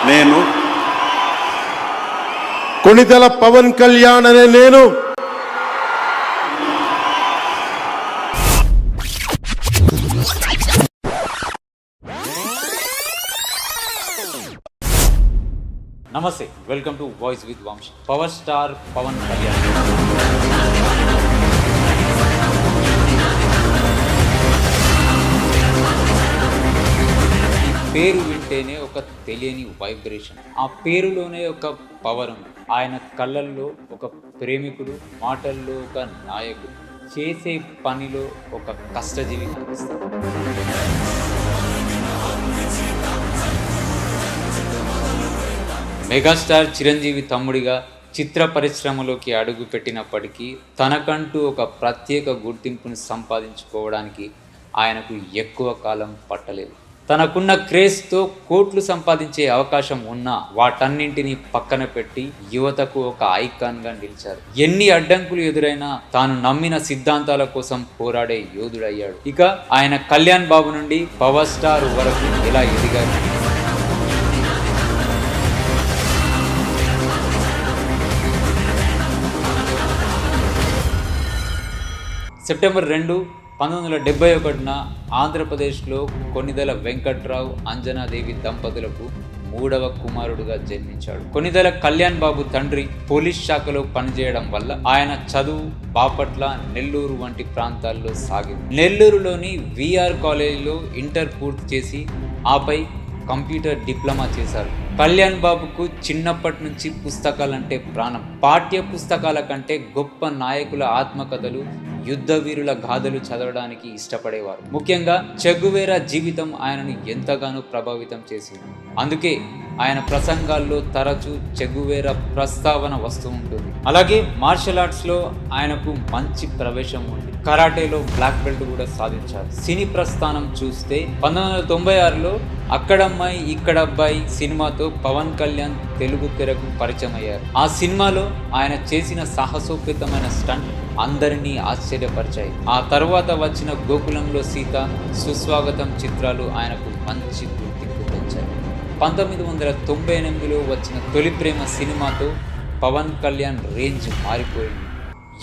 నేను కొణిదెల పవన్ కళ్యాణ్ అనే నేను నమస్తే, welcome to voice with Vamshi. Power star Pawan Kalyan పేరు వింటేనే ఒక తెలియని వైబ్రేషన్, ఆ పేరులోనే ఒక పవర్ ఉంది. ఆయన కళ్ళల్లో ఒక ప్రేమికుడు, మాటల్లో ఒక నాయకుడు, చేసే పనిలో ఒక కష్టజీవి కనిపిస్తాడు. మెగాస్టార్ చిరంజీవి తమ్ముడిగా చిత్ర పరిశ్రమలోకి అడుగు పెట్టినప్పటికీ తనకంటూ ఒక ప్రత్యేక గుర్తింపును సంపాదించుకోవడానికి ఆయనకు ఎక్కువ కాలం పట్టలేదు. తనకున్న క్రేజ్తో కోట్లు సంపాదించే అవకాశం ఉన్నా వాటన్నింటినీ పక్కన పెట్టి యువతకు ఒక ఐకాన్గా నిలిచారు. ఎన్ని అడ్డంకులు ఎదురైనా తాను నమ్మిన సిద్ధాంతాల కోసం పోరాడే యోధుడయ్యాడు. ఇక ఆయన కళ్యాణ్ బాబు నుండి పవర్ స్టార్ వరకు ఎలా ఎదిగారు? సెప్టెంబర్ 2, 1971 ఆంధ్రప్రదేశ్లో కొణిదెల వెంకట్రావు, అంజనాదేవి దంపతులకు 3వ కుమారుడుగా జన్మించాడు. కొణిదెల కళ్యాణ్ బాబు తండ్రి పోలీస్ శాఖలో పనిచేయడం వల్ల ఆయన చదువు బాపట్ల, నెల్లూరు వంటి ప్రాంతాల్లో సాగింది. నెల్లూరులోని విఆర్ కాలేజీలో ఇంటర్ పూర్తి చేసి ఆపై కంప్యూటర్ డిప్లొమా చేశారు. కళ్యాణ్ బాబుకు చిన్నప్పటి నుంచి పుస్తకాలంటే ప్రాణం. పాఠ్య పుస్తకాల కంటే గొప్ప నాయకుల ఆత్మకథలు, యుద్ధ వీరుల గాథలు చదవడానికి ఇష్టపడేవారు. ముఖ్యంగా చెగువేరా జీవితం ఆయనను ఎంతగానో ప్రభావితం చేసింది. అందుకే ఆయన ప్రసంగాల్లో తరచూ చెగువేరా ప్రస్తావన వస్తూ ఉంటుంది. అలాగే మార్షల్ ఆర్ట్స్లో ఆయనకు మంచి ప్రవేశం ఉంది. కరాటేలో బ్లాక్ బెల్ట్ కూడా సాధించారు. సినీ ప్రస్థానం చూస్తే 1996లో అక్కడమ్మాయి ఇక్కడబ్బాయి సినిమాతో పవన్ కళ్యాణ్ తెలుగు తెరకు పరిచయం అయ్యారు. ఆ సినిమాలో ఆయన చేసిన సాహసోపేతమైన స్టంట్ అందరినీ ఆశ్చర్యపరిచాయి. ఆ తర్వాత వచ్చిన గోకులంలో సీత, సుస్వాగతం చిత్రాలు ఆయనకు మంచి గుర్తింపు తెచ్చాయి. 1998లో వచ్చిన తొలి ప్రేమ సినిమాతో పవన్ కళ్యాణ్ రేంజ్ మారిపోయింది.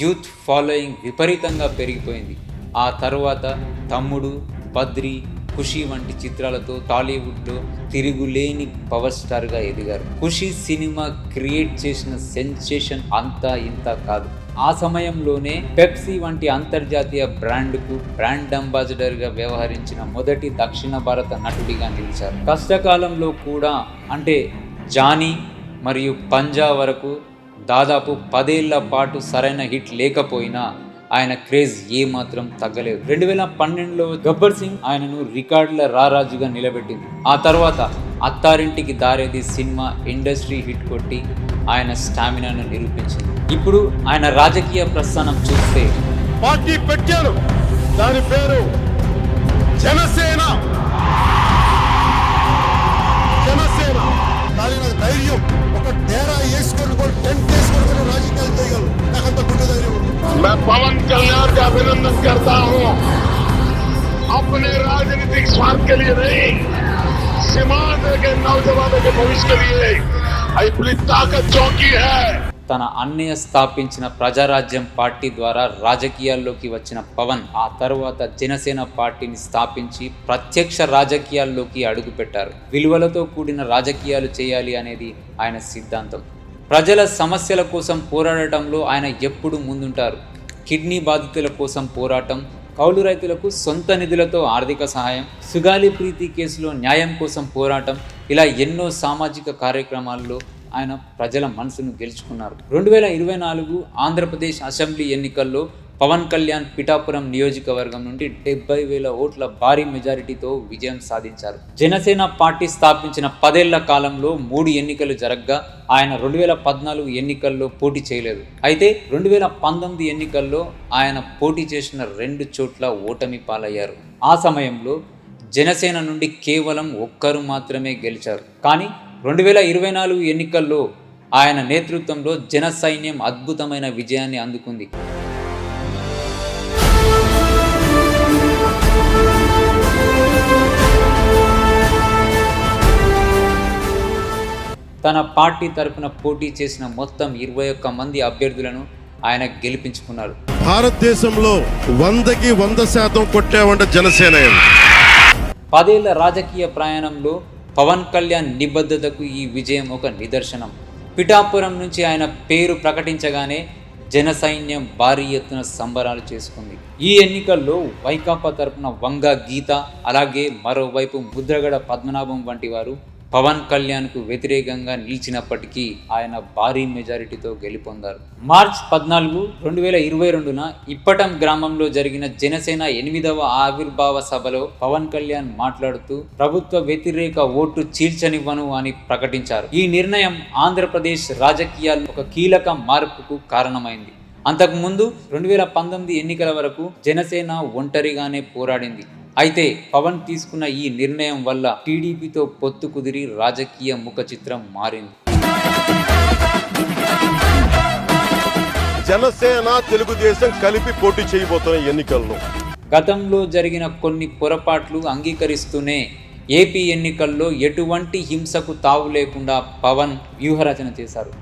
యూత్ ఫాలోయింగ్ విపరీతంగా పెరిగిపోయింది. ఆ తర్వాత తమ్ముడు, బద్రి, ఖుషి వంటి చిత్రాలతో టాలీవుడ్లో తిరుగులేని పవర్ స్టార్గా ఎదిగారు. ఖుషి సినిమా క్రియేట్ చేసిన సెన్సేషన్ అంతా ఇంత కాదు. ఆ సమయంలోనే పెప్సీ వంటి అంతర్జాతీయ బ్రాండ్కు బ్రాండ్ అంబాసిడర్గా వ్యవహరించిన మొదటి దక్షిణ భారత నటుడిగా నిలిచారు. కష్టకాలంలో కూడా, అంటే జానీ మరియు పంజా వరకు దాదాపు 10 ఏళ్ల పాటు సరైన హిట్ లేకపోయినా ఆయన క్రేజ్ ఏమాత్రం తగ్గలేదు. 2012లో గబ్బర్ సింగ్ ఆయనను రికార్డుల రారాజుగా నిలబెట్టింది. ఆ తర్వాత Attarintiki Daredi cinema industry hit కొట్టి ఆయన స్టామినాను నిరూపించింది. ఇప్పుడు ఆయన రాజకీయ ప్రస్థానం చూస్తే పార్టీ పెట్టారు, దాని పేరు జనసేన. జనసేన దాని ధైర్యం, ఒక డేరా వేసుకొని కూడా టెంట్ వేసుకొని రాజకీయాలు చేయగలరు. నాకంత గుండె ధైర్యం. मैं पवन कल्याण का अभिनंदन करता हूं, अपने राजनीतिक स्वार्थ के लिए नहीं, सीमांत के नौजवानों के भविष्य के लिए अपनी ताकत चौकी है. తన అన్నయ్య స్థాపించిన ప్రజారాజ్యం పార్టీ ద్వారా రాజకీయాల్లోకి వచ్చిన పవన్ ఆ తర్వాత జనసేన పార్టీని స్థాపించి ప్రత్యక్ష రాజకీయాల్లోకి అడుగుపెట్టారు. విలువలతో కూడిన రాజకీయాలు చేయాలి అనేది ఆయన సిద్ధాంతం. ప్రజల సమస్యల కోసం పోరాడటంలో ఆయన ఎప్పుడు ముందుంటారు. కిడ్నీ బాధితుల కోసం పోరాటం, కౌలు రైతులకు సొంత నిధులతో ఆర్థిక సహాయం, సుగాలి ప్రీతి కేసులో న్యాయం కోసం పోరాటం, ఇలా ఎన్నో సామాజిక కార్యక్రమాల్లో ఆయన ప్రజల మనసును గెలుచుకున్నారు. 2024 ఆంధ్రప్రదేశ్ అసెంబ్లీ ఎన్నికల్లో పవన్ కళ్యాణ్ పిఠాపురం నియోజకవర్గం నుండి 70,000 ఓట్ల భారీ మెజారిటీతో విజయం సాధించారు. జనసేన పార్టీ స్థాపించిన 10 ఏళ్ల కాలంలో 3 ఎన్నికలు జరగ్గా ఆయన 2014 ఎన్నికల్లో పోటీ చేయలేదు. అయితే 2019 ఎన్నికల్లో ఆయన పోటీ చేసిన 2 చోట్ల ఓటమి పాలయ్యారు. ఆ సమయంలో జనసేన నుండి కేవలం ఒక్కరు మాత్రమే గెలిచారు. కానీ 2024 ఎన్నికల్లో ఆయన నేతృత్వంలో జన సైన్యం అద్భుతమైన విజయాన్ని అందుకుంది. తన పార్టీ తరపున పోటీ చేసిన మొత్తం 21 మంది అభ్యర్థులను ఆయన గెలిపించుకున్నారు. భారతదేశంలో 100కి 100% కొట్టావంటే జనసేన. 10 ఏళ్ల రాజకీయ ప్రయాణంలో పవన్ కళ్యాణ్ నిబద్ధతకు ఈ విజయం ఒక నిదర్శనం. పిఠాపురం నుంచి ఆయన పేరు ప్రకటించగానే జన సైన్యం భారీ ఎత్తున సంబరాలు చేసుకుంది. ఈ ఎన్నికల్లో వైకాపా తరపున వంగ గీత, అలాగే మరోవైపు ముద్రగడ పద్మనాభం వంటి వారు పవన్ కళ్యాణ్కు వ్యతిరేకంగా నిలిచినప్పటికీ ఆయన భారీ మెజారిటీతో గెలుపొందారు. మార్చ్ 14, 2022న ఇప్పటం గ్రామంలో జరిగిన జనసేన 8వ ఆవిర్భావ సభలో పవన్ కళ్యాణ్ మాట్లాడుతూ ప్రభుత్వ వ్యతిరేక ఓటు చీల్చనివ్వను అని ప్రకటించారు. ఈ నిర్ణయం ఆంధ్రప్రదేశ్ రాజకీయాల్లో ఒక కీలక మార్పుకు కారణమైంది. అంతకుముందు 2019 ఎన్నికల వరకు జనసేన ఒంటరిగానే పోరాడింది. అయితే పవన్ తీసుకున్న ఈ నిర్ణయం వల్ల టీడీపీతో పొత్తు కుదిరి రాజకీయ ముఖ చిత్రం మారింది. జనసేన తెలుగుదేశం కలిపి పోటీ చేయబోతున్న ఎన్నికల్లో గతంలో జరిగిన కొన్ని పొరపాట్లు అంగీకరిస్తూనే ఏపీ ఎన్నికల్లో ఎటువంటి హింసకు తావు లేకుండా పవన్ వ్యూహరచన చేశారు.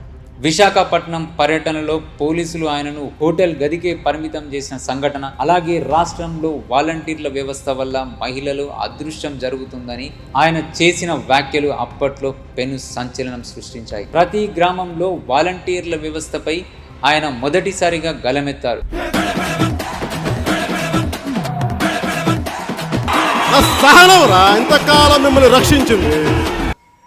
విశాఖపట్నం పర్యటనలో పోలీసులు ఆయనను హోటల్ గదికే పరిమితం చేసిన సంఘటన, అలాగే రాష్ట్రంలో వాలంటీర్ల వ్యవస్థ వల్ల మహిళలు అదృశ్యం జరుగుతుందని ఆయన చేసిన వ్యాఖ్యలు అప్పట్లో పెను సంచలనం సృష్టించాయి. ప్రతి గ్రామంలో వాలంటీర్ల వ్యవస్థపై ఆయన మొదటిసారిగా గలమెత్తారు. ఇంతకాలం మిమ్మల్ని రక్షించింది.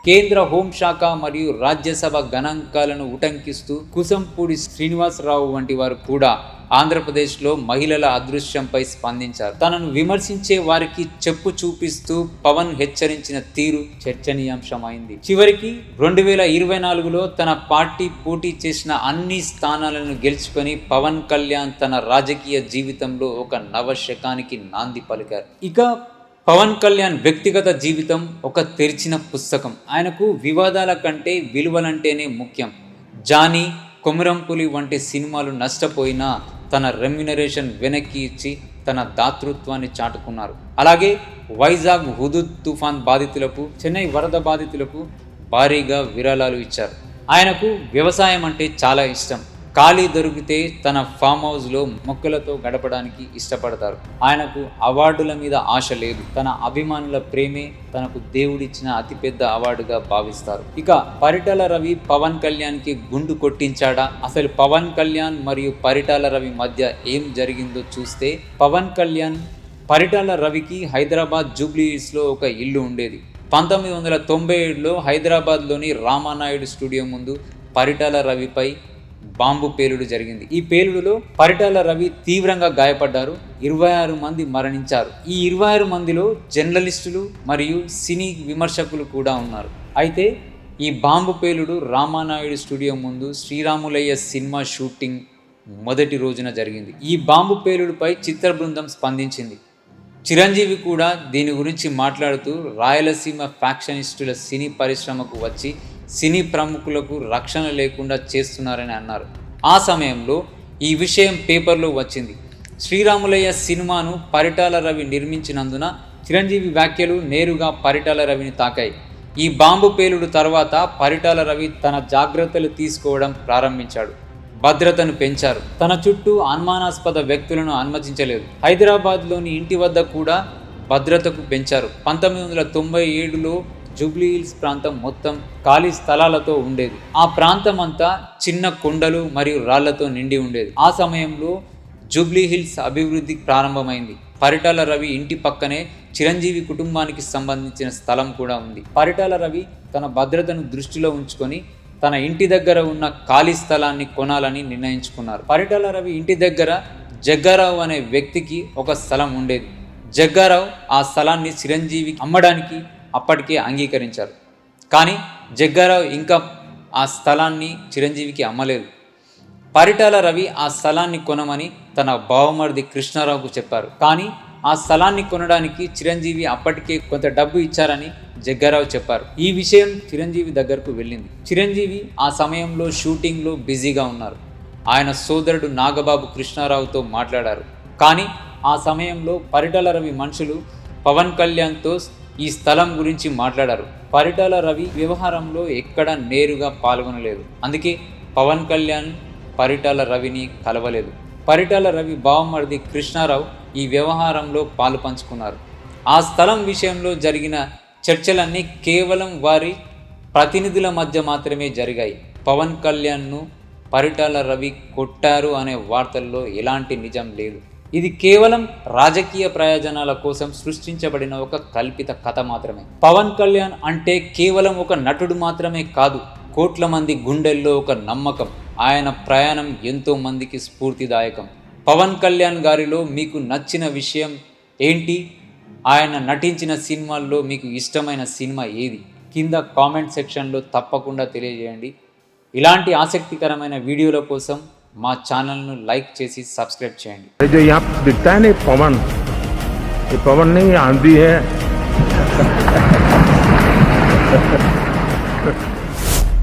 కేంద్ర హోంశాఖ మరియు రాజ్యసభ గణాంకాలను ఉటంకిస్తూ కుసంపూడి శ్రీనివాసరావు వంటి వారు కూడా ఆంధ్రప్రదేశ్లో మహిళల అదృశ్యంపై స్పందించారు. తనను విమర్శించే వారికి చెప్పు చూపిస్తూ పవన్ హెచ్చరించిన తీరు చర్చనీయాంశమైంది. చివరికి 2024లో తన పార్టీ పోటీ చేసిన అన్ని స్థానాలను గెలుచుకొని పవన్ కళ్యాణ్ తన రాజకీయ జీవితంలో ఒక నవశకానికి నాంది పలికారు. ఇక పవన్ కళ్యాణ్ వ్యక్తిగత జీవితం ఒక తెరిచిన పుస్తకం. ఆయనకు వివాదాల కంటే విలువలంటేనే ముఖ్యం. జానీ, కొమురంపులి వంటి సినిమాలు నష్టపోయినా తన రెమ్యునరేషన్ వెనక్కి ఇచ్చి తన దాతృత్వాన్ని చాటుకున్నారు. అలాగే వైజాగ్ హుదూద్ తుఫాన్ బాధితులకు, చెన్నై వరద బాధితులకు భారీగా విరాళాలు ఇచ్చారు. ఆయనకు వ్యవసాయం అంటే చాలా ఇష్టం. ఖాళీ దొరికితే తన ఫామ్ హౌస్లో మొక్కలతో గడపడానికి ఇష్టపడతారు. ఆయనకు అవార్డుల మీద ఆశ లేదు. తన అభిమానుల ప్రేమే తనకు దేవుడిచ్చిన అతిపెద్ద అవార్డుగా భావిస్తారు. ఇక పరిటాల రవి పవన్ కళ్యాణ్కి గుండు కొట్టించాడా? అసలు పవన్ కళ్యాణ్ మరియు పరిటాల రవి మధ్య ఏం జరిగిందో చూస్తే, పవన్ కళ్యాణ్ పరిటాల రవికి హైదరాబాద్ జూబ్లీ హిల్స్లో ఒక ఇల్లు ఉండేది. 1997లో హైదరాబాద్లోని రామానాయుడు స్టూడియో ముందు పరిటాల రవిపై బాంబు పేలుడు జరిగింది. ఈ పేలుడులో పరిటాల రవి తీవ్రంగా గాయపడ్డారు. 26 మంది మరణించారు. ఈ 26 మందిలో జర్నలిస్టులు మరియు సినీ విమర్శకులు కూడా ఉన్నారు. అయితే ఈ బాంబు పేలుడు రామానాయుడు స్టూడియో ముందు శ్రీరాములయ్య సినిమా షూటింగ్ మొదటి రోజున జరిగింది. ఈ బాంబు పేలుడుపై చిత్ర బృందం స్పందించింది. చిరంజీవి కూడా దీని గురించి మాట్లాడుతూ రాయలసీమ ఫ్యాక్షనిస్టుల సినీ పరిశ్రమకు వచ్చి సినీ ప్రముఖులకు రక్షణ లేకుండా చేస్తున్నారని అన్నారు. ఆ సమయంలో ఈ విషయం పేపర్లో వచ్చింది. శ్రీరాములయ్య సినిమాను పరిటాల రవి నిర్మించినందున చిరంజీవి వ్యాఖ్యలు నేరుగా పరిటాల రవిని తాకాయి. ఈ బాంబు పేలుడు తర్వాత పరిటాల రవి తన జాగ్రత్తలు తీసుకోవడం ప్రారంభించాడు. భద్రతను పెంచారు. తన చుట్టూ అనుమానాస్పద వ్యక్తులను అనుమతించలేదు. హైదరాబాద్లోని ఇంటి వద్ద కూడా భద్రతకు పెంచారు. 1997లో జూబ్లీ హిల్స్ ప్రాంతం మొత్తం ఖాళీ స్థలాలతో ఉండేది. ఆ ప్రాంతం అంతా చిన్న కొండలు మరియు రాళ్లతో నిండి ఉండేది. ఆ సమయంలో జూబ్లీ హిల్స్ అభివృద్ధి ప్రారంభమైంది. పరిటాల రవి ఇంటి పక్కనే చిరంజీవి కుటుంబానికి సంబంధించిన స్థలం కూడా ఉంది. పరిటాల రవి తన భద్రతను దృష్టిలో ఉంచుకొని తన ఇంటి దగ్గర ఉన్న ఖాళీ స్థలాన్ని కొనాలని నిర్ణయించుకున్నారు. పరిటాల రవి ఇంటి దగ్గర జగ్గారావు అనే వ్యక్తికి ఒక స్థలం ఉండేది. జగ్గారావు ఆ స్థలాన్ని చిరంజీవికి అమ్మడానికి అప్పటికే అంగీకరించారు. కానీ జగ్గారావు ఇంకా ఆ స్థలాన్ని చిరంజీవికి అమ్మలేదు. పరిటాల రవి ఆ స్థలాన్ని కొనమని తన బావమరిది కృష్ణారావుకు చెప్పారు. కానీ ఆ స్థలాన్ని కొనడానికి చిరంజీవి అప్పటికే కొంత డబ్బు ఇచ్చారని జగ్గారావు చెప్పారు. ఈ విషయం చిరంజీవి దగ్గరకు వెళ్ళింది. చిరంజీవి ఆ సమయంలో షూటింగ్లో బిజీగా ఉన్నారు. ఆయన సోదరుడు నాగబాబు కృష్ణారావుతో మాట్లాడారు. కానీ ఆ సమయంలో పరిటాల రవి మనుషులు పవన్ కళ్యాణ్తో ఈ స్థలం గురించి మాట్లాడారు. పరిటాల రవి వ్యవహారంలో ఎక్కడ నేరుగా పాల్గొనలేదు. అందుకే పవన్ కళ్యాణ్ పరిటాల రవిని కలవలేదు. పరిటాల రవి బావమరిది కృష్ణారావు ఈ వ్యవహారంలో పాలు పంచుకున్నారు. ఆ స్థలం విషయంలో జరిగిన చర్చలన్నీ కేవలం వారి ప్రతినిధుల మధ్య మాత్రమే జరిగాయి. పవన్ కళ్యాణ్ను పరిటాల రవి కొట్టారు అనే వార్తల్లో ఎలాంటి నిజం లేదు. ఇది కేవలం రాజకీయ ప్రయోజనాల కోసం సృష్టించబడిన ఒక కల్పిత కథ మాత్రమే. పవన్ కళ్యాణ్ అంటే కేవలం ఒక నటుడు మాత్రమే కాదు, కోట్ల మంది గుండెల్లో ఒక నమ్మకం. ఆయన ప్రయాణం ఎంతో మందికి స్ఫూర్తిదాయకం. పవన్ కళ్యాణ్ గారిలో మీకు నచ్చిన విషయం ఏంటి? ఆయన నటించిన సినిమాల్లో మీకు ఇష్టమైన సినిమా ఏది? కింద కామెంట్ సెక్షన్లో తప్పకుండా తెలియజేయండి. ఇలాంటి ఆసక్తికరమైన వీడియోల కోసం మా ఛానల్ను లైక్ చేసి సబ్స్క్రైబ్ చేయండి. जो यहाँ दिखता है ना पवन, ये पवन नहीं आंधी है।